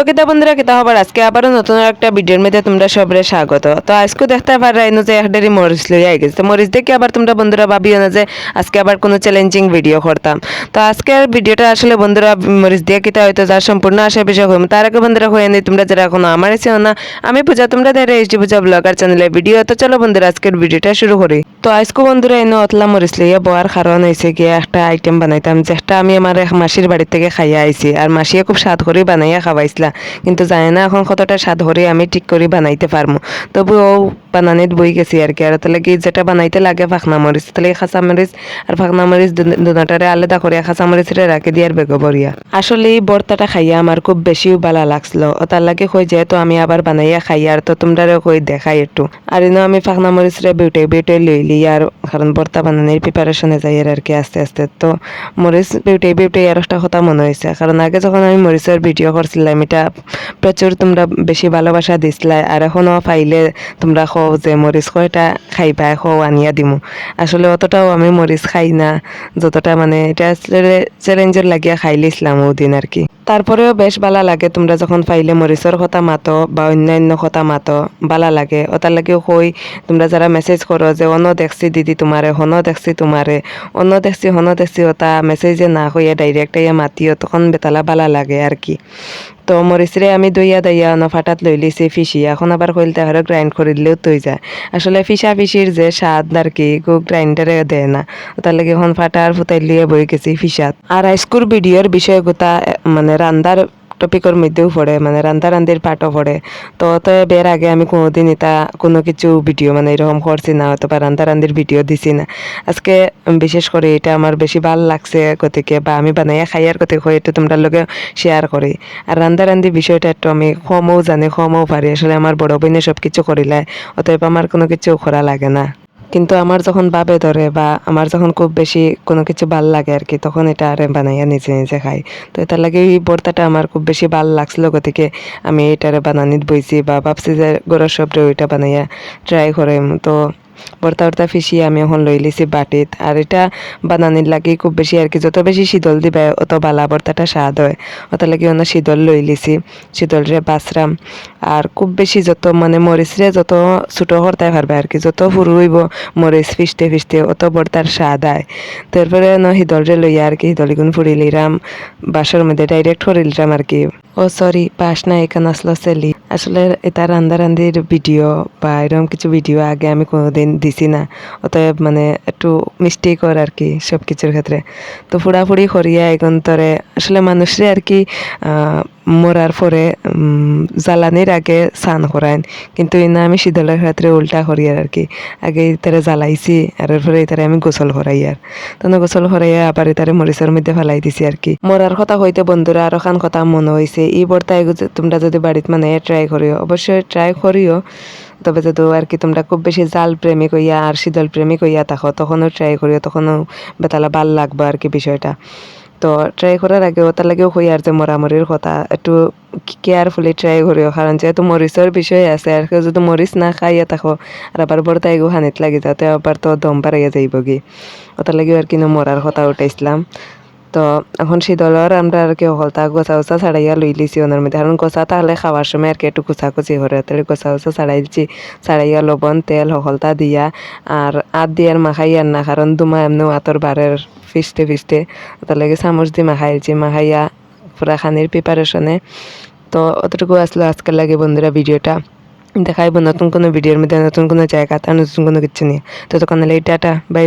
কিতা বন্ধুরা কিতা খবর আজকে আবারও নতুন একটা ভিডিওর মধ্যে তোমরা সবরে স্বাগত। তো আজকে দেখতে পারাইনো যে একডারি মরিচ লই আই গেছে। তো মরিচ দেখে আবার তোমরা বন্ধুরা ভাবিও না যে আজকে আবার কোনো চ্যালেঞ্জিং ভিডিও করতাম। তো আজকের ভিডিওটা আসলে বন্ধুরা মরিচ দিয়ে কিতা হয়তো যার সম্পূর্ণ আশা বিষয় হইম তার আগে বন্ধুরা হয়ে নি তোমরা যারা এখনো আমার এসেও না আমি পূজা তোমরা দেখে এইচডি পূজা ব্লগার চ্যানেলে ভিডিও। তো চলো বন্ধুরা আজকের ভিডিওটা শুরু করি। তো আজকে বন্ধুরা এনে অতলা মরিচ লইয়া বয়ার কারণ হয়েছে গিয়ে একটা আইটেম বানাইতাম যেটা আমি আমার এক মাসির বাড়ি থেকে খাইয়া আইছি আর মাসিয়ে খুব স্বাদ করে বানাইয়া খাওয়াইছিলা, কিন্তু জানি না এখন কতটা স্বাদ করে আমি ঠিক করে বানাইতে পারবো। তবু ও বানানিত বই গেছি আর কি। আর তাহলে কি যেটা বানাইতে লাগে ফাঁকনা মরিচ, তাহলে খাঁচা মরিচ আর ফাঁকনা মরিচ দুটারে আলাদা করে খাঁচা মরিচরে রাখি দিয়ার বেগো বরিয়া। আসলে এই ভর্তাটা খাইয়া আমার খুব বেশিও ভালো লাগছিল, ও তার লাগে কই যেহেতু আমি আবার বানাইয়া খাই আর তো তোমরা কই দেখাই একটু। আর ইনো আমি ফাঁকনা মরিচরে বিউটে লইলি আর কারণ ভর্তা বানানোর প্রিপারেশনে যাই আর কি আস্তে আস্তে। তো মরিচ বিউটে আর একটা কথা মনে হয়েছে, কারণ আগে যখন আমি মরিচের ভিডিও করছিলাম এটা প্রচুর তোমরা বেশি ভালোবাসা দিছিলা আর এখনও পাইলে তোমরা কও যে মরিচ কয়টা খাইবা কও আনিয়া দিমু। আসলে অতটাও আমি মরিচ খাই না, যতটা মানে এটা চ্যালেঞ্জের লাগিয়া খাইলিছিলাম ওদিন আর কি। তারপরেও বেশ ভালো লাগে তোমরা যখন পাইলে মরিচর কথা মাতো বা অন্যান্য কথা মাতো ভালো লাগে। ওটার লাগেও কই তোমরা যারা মেসেজ করো যে অন্য দেখছি দিদি তোমারে হন দেখছি তোমারে অন্য দেখছি ওটা মেসেজে না হইয়া ডাইরেক্ট ইয়া মাতিও তখন বেতালা ভালো লাগে আর কি। তো মরিচরে আমি দইয়া দাইয়া ফাটাত লই লিছি ফিসি, এখন আবার কইলতে হরে গ্রাইন্ড করে দিলেও তৈ যায়। আসলে ফিসা ফিসির যে স্বাদ আর কি গ্রাইন্ডারে দেয় না, তার লাগে এখন ফাটা আর ফুটাই লিয়ে বই গেছি ফিসাত। আর আইস্কুর ভিডিওর বিষয়গুতা মানে রান্দার টপিকের মধ্যেও পড়ে, মানে রান্দির পাটও পড়ে। তো বের আগে আমি কোনোদিন এটা কোনো কিছু ভিডিও মানে এরকম করছি না, অথবা রান্দির ভিডিও দিছি না। আজকে বিশেষ করে এটা আমার বেশি ভালো লাগছে গতিকে বা আমি বানাইয়া খাইয়ার গতিকে একটু তোমরা লগে শেয়ার করি। আর রান্দি বিষয়টা একটু আমি কমও জানি কমও পারি, আসলে আমার বড় বোনে সব কিছু করিলায়, অতএব আমার কোনো কিছু করা লাগে না। কিন্তু আমার যখন বাবে ধরে বা আমার যখন খুব বেশি কোনো কিছু ভাল লাগে আর কি তখন এটা আরে বানাইয়া নিজে নিজে খাই। তো এটার লাগে এই ভর্তাটা আমার খুব বেশি ভাল লাগছিল গতিকে আমি এটারে বানানিত বইছি বা ভাবছি যে গরুর সবরে ওইটা বানাইয়া ট্রাই করিম। তো ভর্তা ফিসিয়ে আমি এখন লই লিছি বাটিত। আর এটা বানানির লাগে খুব বেশি আর কি যত বেশি শীতল দিবা অত বালা ভর্তাটা স্বাদ হয়, ওটার লাগে অন্য শীতল লই লিছি, শীতলরে বাছরাম। আর খুব বেশি যত মানে মরিচরে যত ছোটো হরতাই পারবে আর কি, যত ফুরু হইব মরিচ ফিসতে অত ভর্তার স্বাদ আয়। তারপরে শীতলরে লইয়া আর কি শীতলিগুন ফুরি লিরাম বাসর মধ্যে ডাইরেক্ট ফুরি লিরাম আর কি। ও সরি পাশ না এখানে আসলো সেলি। আসলে এটা রান্দির ভিডিও বা এরকম কিছু ভিডিও আগে আমি কোনোদিন দিছি না, অতএব মানে একটু মিস্টেক কর আর কি সব কিছুর ক্ষেত্রে। তো ফুড়াফুড়ি করিয়া এখন তরে আসলে মানুষরে আর কি মরার পরে জ্বালানির আগে স্নান করাইন, কিন্তু ইনা আমি শীতলের ক্ষেত্রে উল্টা করি আর কি। আগে ইতারে জ্বালাইছি আর এরপরে ইতারে আমি গোসল করাই আর তখন গোসল করাইয়া আবার ইতারে মরিচের মধ্যে ফেলাই দিছি আর কি। মরার কথা হইতে বন্ধুরা আরো খান কথা মনে হয়েছে, এই ভর্তা তোমরা যদি বাড়িতে মানে ট্রাই করিও অবশ্যই ট্রাই করিও। তবে যদি আর কি তোমরা খুব বেশি জাল প্রেমিক হইয়া আর শীতল প্রেমিক হইয়া থাকো তখনও ট্রাই করিও, তখনও বেতালা ভাল লাগবে আর কি বিষয়টা। তো ট্রাই করার আগে ওটার লাগেও হই আর যে মরামরির কথা একটু কেয়ারফুলি ট্রাই করিও, কারণ যেহেতু মরিচের বিষয় আছে আর কেউ যদি মরিচ না খাইয়া থাকো আর আবার বড় এগো হানিত লাগি যাতে আবার তো দম পারাইয়া যাইব কি, ওটার লাগেও আর কি মরার কথা উঠাইছিলাম। তো এখন শীতলর আমরা আর কি হলতা গোছা গোছা ছাড়াইয়া লই লিছি ওনার মধ্যে, কারণ গোছা তাহলে খাওয়ার সময় আর কি একটু কুচাকুচি করে, তাহলে গোছা গোছা ছাড়াই দিচ্ছি, ছাড়াইয়া লবণ তেল হলতা দিয়া আর দিয়ার মাখাইয়ার না, কারণ দুমা এমনি আতর বারের ফিসতে তার লাগে চামচ দিয়ে মাখাইয়া পুরা খানির প্রিপারেশনে। তো অতটুকু আসলো আজকের লাগে বন্ধুরা ভিডিওটা। দেখাইব নতুন কোনো ভিডিওর মধ্যে নতুন কোনো জায়গা আর নতুন কোনো কিছু নিয়ে। ততক্ষণ টাটা বাই বাই।